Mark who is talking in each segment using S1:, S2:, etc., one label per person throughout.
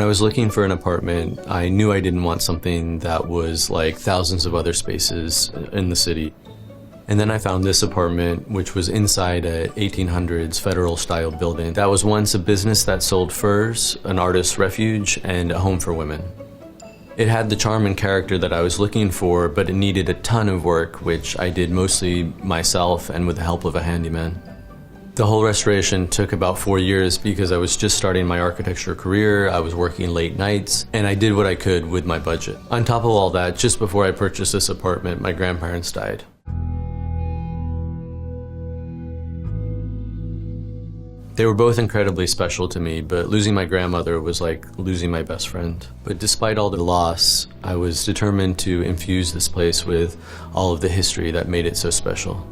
S1: When I was looking for an apartment, I knew I didn't want something that was like thousands of other spaces in the city. And then I found this apartment, which was inside a 1800s federal-style building that was once a business that sold furs, an artist's refuge, and a home for women. It had the charm and character that I was looking for, but it needed a ton of work, which I did mostly myself and with the help of a handyman. The whole restoration took about 4 years because I was just starting my architecture career, I was working late nights, and I did what I could with my budget. On top of all that, just before I purchased this apartment, my grandparents died. They were both incredibly special to me, but losing my grandmother was like losing my best friend. But despite all the loss, I was determined to infuse this place with all of the history that made it so special.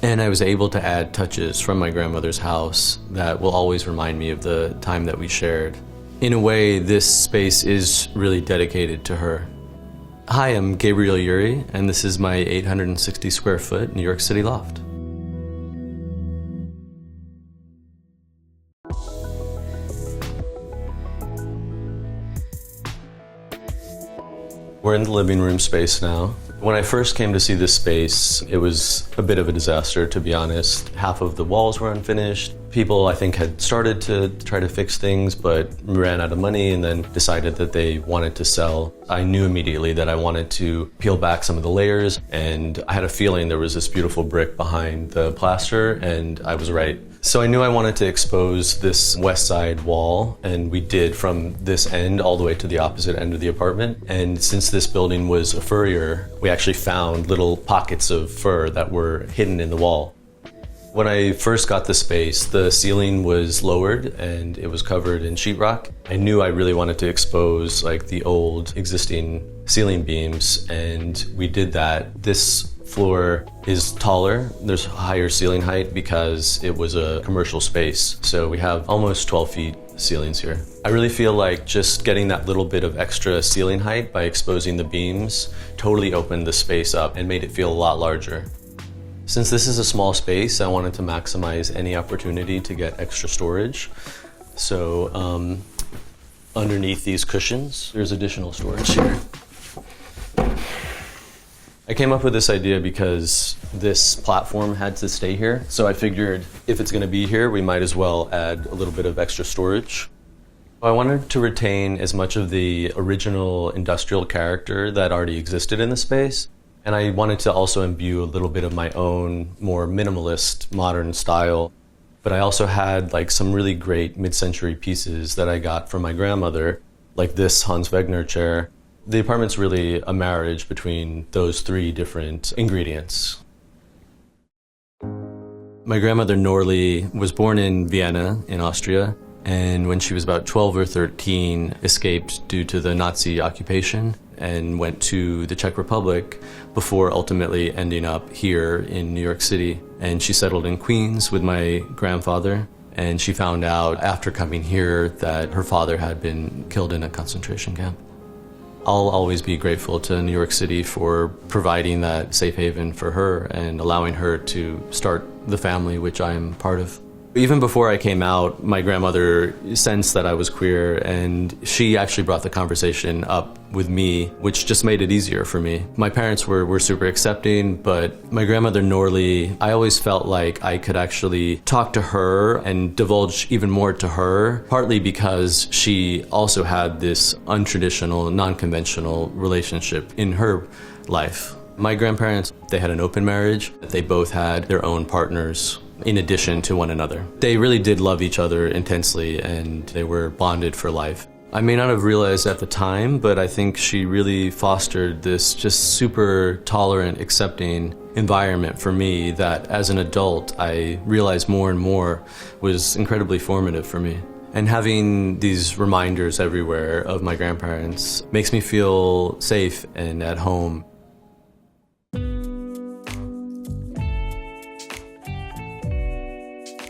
S1: And I was able to add touches from my grandmother's house that will always remind me of the time that we shared. In a way, this space is really dedicated to her. Hi, I'm Gabriel Yury, and this is my 860 square foot New York City loft. We're in the living room space now. When I first came to see this space, it was a bit of a disaster, to be honest. Half of the walls were unfinished. People, I think, had started to try to fix things, but ran out of money and then decided that they wanted to sell. I knew immediately that I wanted to peel back some of the layers, and I had a feeling there was this beautiful brick behind the plaster, and I was right. So I knew I wanted to expose this west side wall, and we did from this end all the way to the opposite end of the apartment. And since this building was a furrier, we actually found little pockets of fur that were hidden in the wall. When I first got the space, the ceiling was lowered and it was covered in sheetrock. I knew I really wanted to expose like the old existing ceiling beams, and we did that. This floor is taller. There's higher ceiling height because it was a commercial space. So we have almost 12 feet ceilings here. I really feel like just getting that little bit of extra ceiling height by exposing the beams totally opened the space up and made it feel a lot larger. Since this is a small space, I wanted to maximize any opportunity to get extra storage. So underneath these cushions, there's additional storage here. I came up with this idea because this platform had to stay here. So I figured if it's gonna be here, we might as well add a little bit of extra storage. I wanted to retain as much of the original industrial character that already existed in the space. And I wanted to also imbue a little bit of my own more minimalist modern style. But I also had like some really great mid-century pieces that I got from my grandmother, like this Hans Wegner chair. The apartment's really a marriage between those three different ingredients. My grandmother Norlie was born in Vienna in Austria, and when she was about 12 or 13, escaped due to the Nazi occupation and went to the Czech Republic before ultimately ending up here in New York City. And she settled in Queens with my grandfather, and she found out after coming here that her father had been killed in a concentration camp. I'll always be grateful to New York City for providing that safe haven for her and allowing her to start the family which I am part of. Even before I came out, my grandmother sensed that I was queer, and she actually brought the conversation up with me, which just made it easier for me. My parents were super accepting, but my grandmother Norlie, I always felt like I could actually talk to her and divulge even more to her, partly because she also had this untraditional, non-conventional relationship in her life. My grandparents, they had an open marriage. They both had their own partners in addition to one another. They really did love each other intensely, and they were bonded for life. I may not have realized at the time, but I think she really fostered this just super tolerant, accepting environment for me that as an adult, I realized more and more was incredibly formative for me. And having these reminders everywhere of my grandparents makes me feel safe and at home.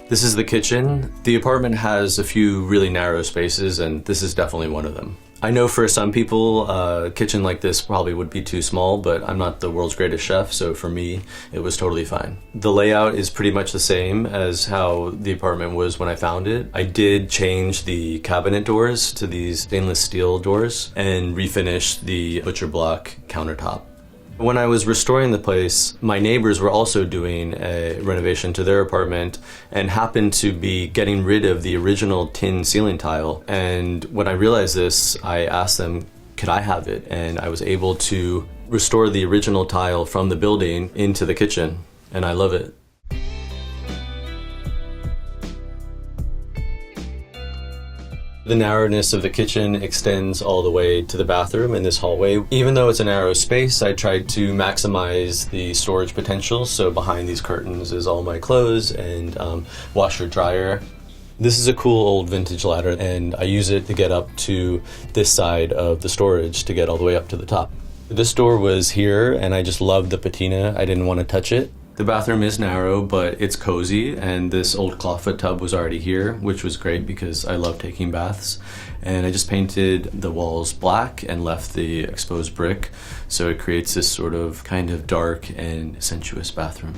S1: This is the kitchen. The apartment has a few really narrow spaces, and this is definitely one of them. I know for some people, a kitchen like this probably would be too small, but I'm not the world's greatest chef, so for me, it was totally fine. The layout is pretty much the same as how the apartment was when I found it. I did change the cabinet doors to these stainless steel doors and refinish the butcher block countertop. When I was restoring the place, my neighbors were also doing a renovation to their apartment and happened to be getting rid of the original tin ceiling tile. And when I realized this, I asked them, could I have it? And I was able to restore the original tile from the building into the kitchen, and I love it. The narrowness of the kitchen extends all the way to the bathroom in this hallway. Even though it's a narrow space, I tried to maximize the storage potential. So behind these curtains is all my clothes and washer dryer. This is a cool old vintage ladder, and I use it to get up to this side of the storage to get all the way up to the top. This door was here, and I just loved the patina. I didn't want to touch it. The bathroom is narrow, but it's cozy, and this old clawfoot tub was already here, which was great because I love taking baths. And I just painted the walls black and left the exposed brick, so it creates this sort of kind of dark and sensuous bathroom.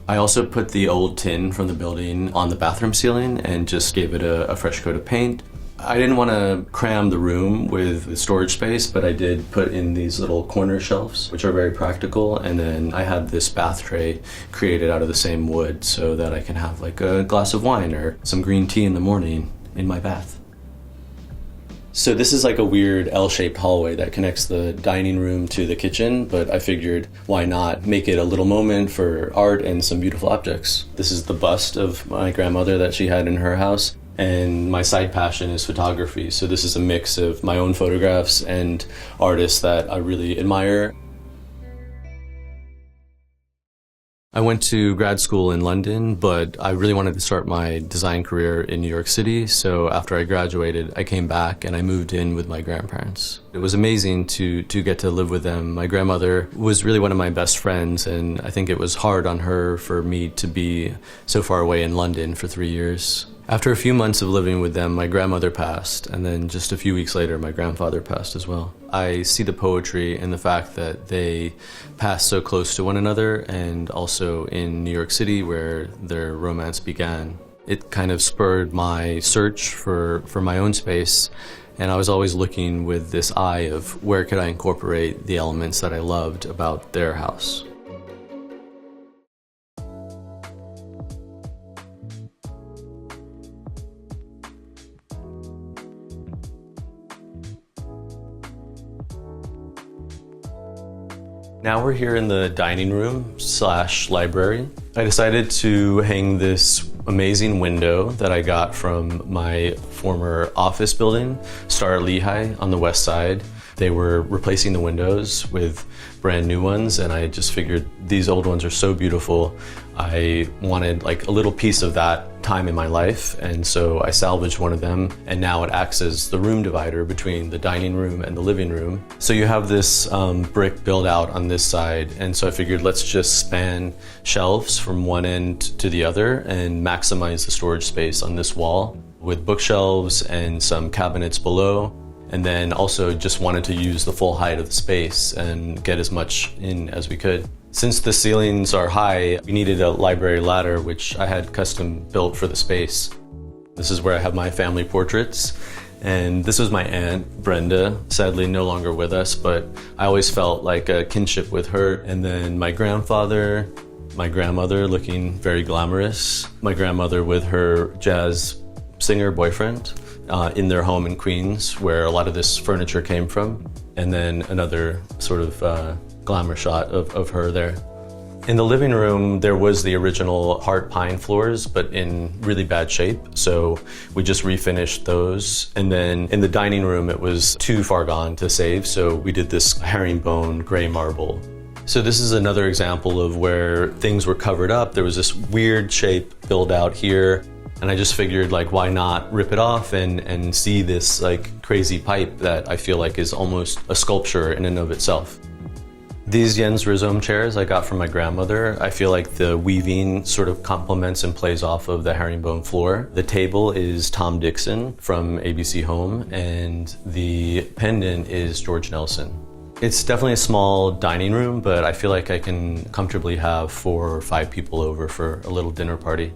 S1: I also put the old tin from the building on the bathroom ceiling and just gave it a fresh coat of paint. I didn't want to cram the room with storage space, but I did put in these little corner shelves, which are very practical. And then I had this bath tray created out of the same wood so that I can have like a glass of wine or some green tea in the morning in my bath. So this is like a weird L-shaped hallway that connects the dining room to the kitchen, but I figured why not make it a little moment for art and some beautiful objects. This is the bust of my grandmother that she had in her house. And my side passion is photography, so this is a mix of my own photographs and artists that I really admire. I went to grad school in London, but I really wanted to start my design career in New York City, so after I graduated, I came back and I moved in with my grandparents. It was amazing to get to live with them. My grandmother was really one of my best friends, and I think it was hard on her for me to be so far away in London for 3 years. After a few months of living with them, my grandmother passed, and then just a few weeks later, my grandfather passed as well. I see the poetry in the fact that they passed so close to one another, and also in New York City where their romance began. It kind of spurred my search for my own space, and I was always looking with this eye of where could I incorporate the elements that I loved about their house. Now we're here in the dining room / library. I decided to hang this amazing window that I got from my former office building, Star Lehigh on the west side. They were replacing the windows with brand new ones, and I just figured these old ones are so beautiful. I wanted like a little piece of that time in my life, and so I salvaged one of them, and now it acts as the room divider between the dining room and the living room. So you have this brick build out on this side, and so I figured let's just span shelves from one end to the other and maximize the storage space on this wall with bookshelves and some cabinets below. And then also just wanted to use the full height of the space and get as much in as we could. Since the ceilings are high, we needed a library ladder, which I had custom built for the space. This is where I have my family portraits. And this was my aunt, Brenda, sadly no longer with us, but I always felt like a kinship with her. And then my grandfather, my grandmother looking very glamorous, my grandmother with her jazz singer boyfriend, in their home in Queens, where a lot of this furniture came from, and then another sort of glamour shot of her there. In the living room, there was the original heart pine floors, but in really bad shape, so we just refinished those. And then in the dining room, it was too far gone to save, so we did this herringbone gray marble. So this is another example of where things were covered up. There was this weird shape build out here, and I just figured, like, why not rip it off and see this like crazy pipe that I feel like is almost a sculpture in and of itself. These Jens Rhizome chairs I got from my grandmother. I feel like the weaving sort of complements and plays off of the herringbone floor. The table is Tom Dixon from ABC Home, and the pendant is George Nelson. It's definitely a small dining room, but I feel like I can comfortably have 4 or 5 people over for a little dinner party.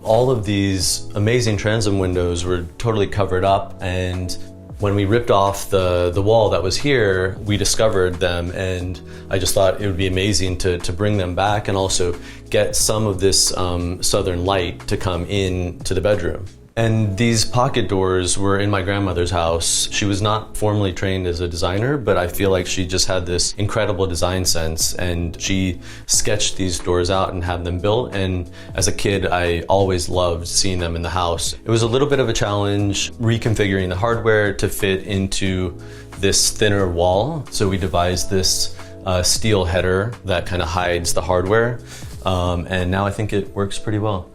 S1: All of these amazing transom windows were totally covered up, and when we ripped off the wall that was here, we discovered them, and I just thought it would be amazing to bring them back and also get some of this southern light to come in to the bedroom. And these pocket doors were in my grandmother's house. She was not formally trained as a designer, but I feel like she just had this incredible design sense, and she sketched these doors out and had them built. And as a kid, I always loved seeing them in the house. It was a little bit of a challenge reconfiguring the hardware to fit into this thinner wall. So we devised this steel header that kind of hides the hardware. And now I think it works pretty well.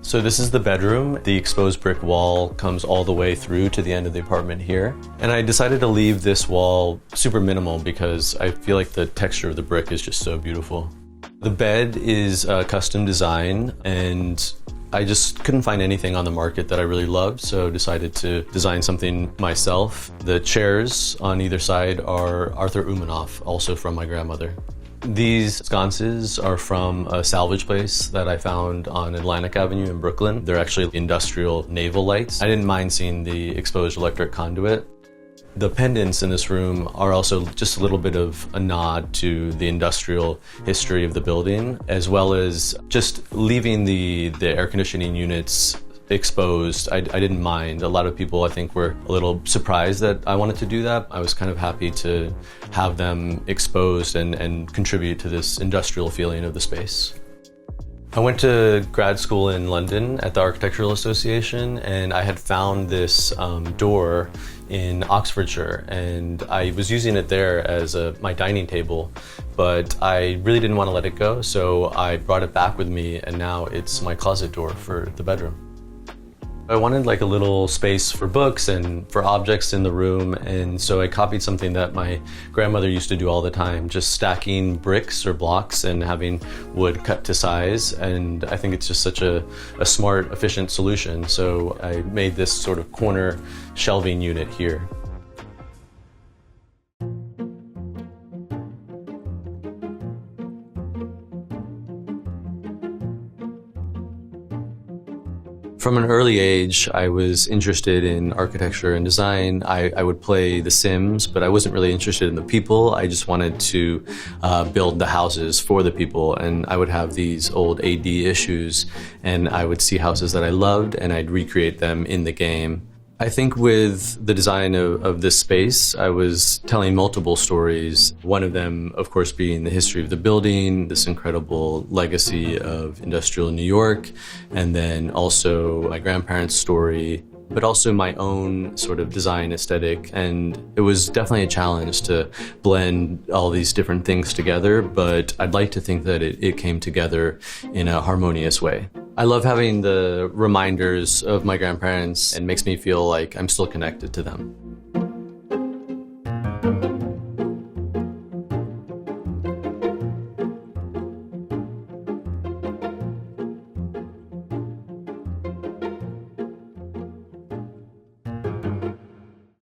S1: So this is the bedroom. The exposed brick wall comes all the way through to the end of the apartment here. And I decided to leave this wall super minimal because I feel like the texture of the brick is just so beautiful. The bed is a custom design, and I just couldn't find anything on the market that I really loved, so decided to design something myself. The chairs on either side are Arthur Umanoff, also from my grandmother. These sconces are from a salvage place that I found on Atlantic Avenue in Brooklyn. They're actually industrial naval lights. I didn't mind seeing the exposed electric conduit. The pendants in this room are also just a little bit of a nod to the industrial history of the building, as well as just leaving the air conditioning units exposed. I didn't mind. A lot of people, I think, were a little surprised that I wanted to do that. I was kind of happy to have them exposed and contribute to this industrial feeling of the space. I went to grad school in London at the Architectural Association, and I had found this door in Oxfordshire, and I was using it there as my dining table, but I really didn't want to let it go, so I brought it back with me, and now it's my closet door for the bedroom. I wanted like a little space for books and for objects in the room, and so I copied something that my grandmother used to do all the time, just stacking bricks or blocks and having wood cut to size, and I think it's just such a smart, efficient solution. So I made this sort of corner shelving unit here. From an early age, I was interested in architecture and design. I would play The Sims, but I wasn't really interested in the people. I just wanted to build the houses for the people, and I would have these old AD issues, and I would see houses that I loved, and I'd recreate them in the game. I think with the design of this space, I was telling multiple stories. One of them, of course, being the history of the building, this incredible legacy of industrial New York, and then also my grandparents' story, but also my own sort of design aesthetic. And it was definitely a challenge to blend all these different things together, but I'd like to think that it came together in a harmonious way. I love having the reminders of my grandparents, and makes me feel like I'm still connected to them.